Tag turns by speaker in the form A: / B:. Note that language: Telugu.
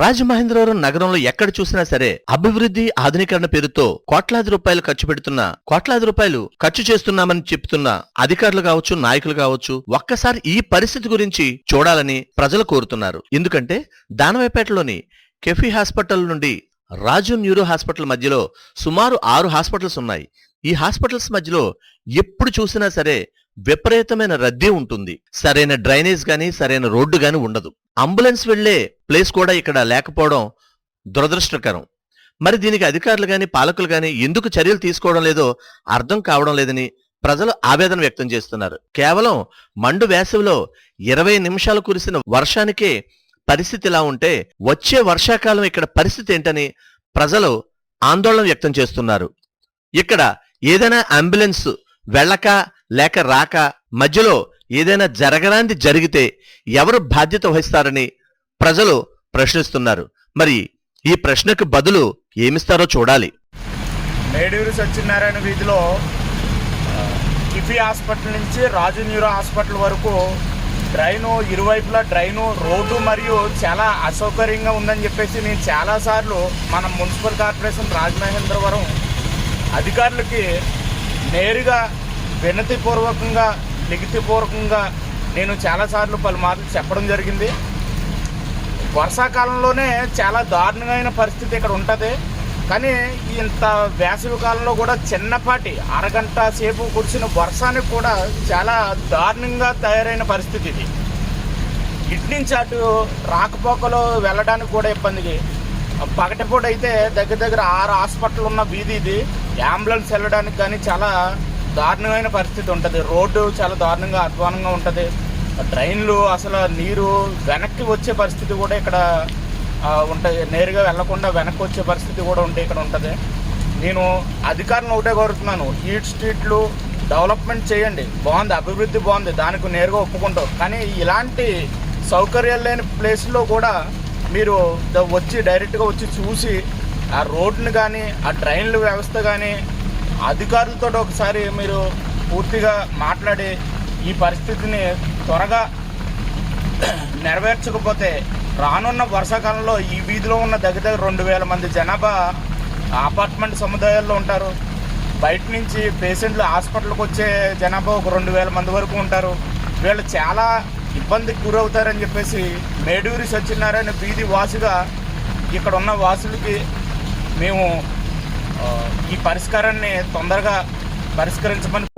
A: రాజమహేంద్రవరం నగరంలో ఎక్కడ చూసినా సరే అభివృద్ధి ఆధునీకరణ పేరుతో కోట్లాది రూపాయలు ఖర్చు చేస్తున్నామని చెప్తున్న అధికారులు కావచ్చు, నాయకులు కావచ్చు, ఒక్కసారి ఈ పరిస్థితి గురించి చూడాలని ప్రజలు కోరుతున్నారు. ఎందుకంటే దానవైపేటలోని కెఫీ హాస్పిటల్ నుండి రాజు న్యూరో హాస్పిటల్ మధ్యలో సుమారు 6 హాస్పిటల్స్ ఉన్నాయి. ఈ హాస్పిటల్స్ మధ్యలో ఎప్పుడు చూసినా సరే విపరీతమైన రద్దీ ఉంటుంది. సరైన డ్రైనేజ్ గాని, సరైన రోడ్డు గాని ఉండదు. అంబులెన్స్ వెళ్లే ప్లేస్ కూడా ఇక్కడ లేకపోవడం దురదృష్టకరం. మరి దీనికి అధికారులు గాని, పాలకులు గాని ఎందుకు చర్యలు తీసుకోవడం లేదో అర్థం కావడం లేదని ప్రజలు ఆవేదన వ్యక్తం చేస్తున్నారు. కేవలం మండు వేసవిలో 20 నిమిషాలు కురిసిన వర్షానికే పరిస్థితి ఇలా ఉంటే వచ్చే వర్షాకాలం ఇక్కడ పరిస్థితి ఏంటని ప్రజలు ఆందోళన వ్యక్తం చేస్తున్నారు. ఇక్కడ ఏదైనా అంబులెన్స్ వెళ్ళక లేక రాక మధ్యలో ఏదైనా జరగరాంది జరిగితే ఎవరు బాధ్యత వహిస్తారని ప్రజలు ప్రశ్నిస్తున్నారు. మరి ఈ ప్రశ్నకు బదులు ఏమిస్తారో చూడాలి.
B: మేడూరు సత్యనారాయణ వీధిలో కిఫీ హాస్పిటల్ నుంచి రాజు న్యూరో హాస్పిటల్ వరకు ఇరువైపులా రోడ్డు మరియు చాలా అసౌకర్యంగా ఉందని చెప్పేసి నేను చాలాసార్లు మన మున్సిపల్ కార్పొరేషన్ రాజమహేంద్రవరం అధికారులకి నేరుగా వినతిపూర్వకంగా లిఖితపూర్వకంగా నేను చాలాసార్లు పలుమార్లు చెప్పడం జరిగింది. వర్షాకాలంలోనే చాలా దారుణమైన పరిస్థితి ఇక్కడ ఉంటుంది. కానీ ఇంత వేసవి కాలంలో కూడా చిన్నపాటి అరగంట సేపు కురిసిన వర్షానికి కూడా చాలా దారుణంగా తయారైన పరిస్థితి ఇది. ఇటు నుంచి అటు రాకపోకలు వెళ్ళడానికి కూడా ఇబ్బందికి. పగటిపూట అయితే దగ్గర 6 హాస్పిటల్ ఉన్న వీధి ఇది. అంబులెన్స్ వెళ్ళడానికి కానీ చాలా దారుణమైన పరిస్థితి ఉంటుంది. రోడ్డు చాలా దారుణంగా అధ్వానంగా ఉంటుంది. డ్రైన్లు అసలు నీరు వెనక్కి వచ్చే పరిస్థితి కూడా ఇక్కడ ఉంటుంది. నేరుగా వెళ్లకుండా వెనక్కి వచ్చే పరిస్థితి కూడా ఇక్కడ ఉంటుంది. నేను అధికారులను ఒకటే కోరుతున్నాను, ఈట్ స్ట్రీట్లు డెవలప్మెంట్ చేయండి, బాగుంది, అభివృద్ధి బాగుంది, దానికి నేరుగా ఒప్పుకుంటాం. కానీ ఇలాంటి సౌకర్యాలు లేని ప్లేస్లో కూడా మీరు డైరెక్ట్గా వచ్చి చూసి ఆ రోడ్డుని కానీ ఆ డ్రైన్ల వ్యవస్థ కానీ అధికారులతో ఒకసారి మీరు పూర్తిగా మాట్లాడి ఈ పరిస్థితిని త్వరగా నెరవేర్చకపోతే రానున్న వర్షాకాలంలో ఈ వీధిలో ఉన్న దగ్గర 2,000 మంది జనాభా అపార్ట్మెంట్ సముదాయాల్లో ఉంటారు. బయట నుంచి పేషెంట్లు హాస్పిటల్కి వచ్చే జనాభా ఒక 2,000 మంది వరకు ఉంటారు. వీళ్ళు చాలా ఇబ్బందికి గురవుతారని చెప్పేసి మేడూరి సత్యనారాయణ వీధి వాసిగా ఇక్కడ ఉన్న వాసులకి మేము ఈ పరిష్కారాన్ని తొందరగా పరిష్కరించమని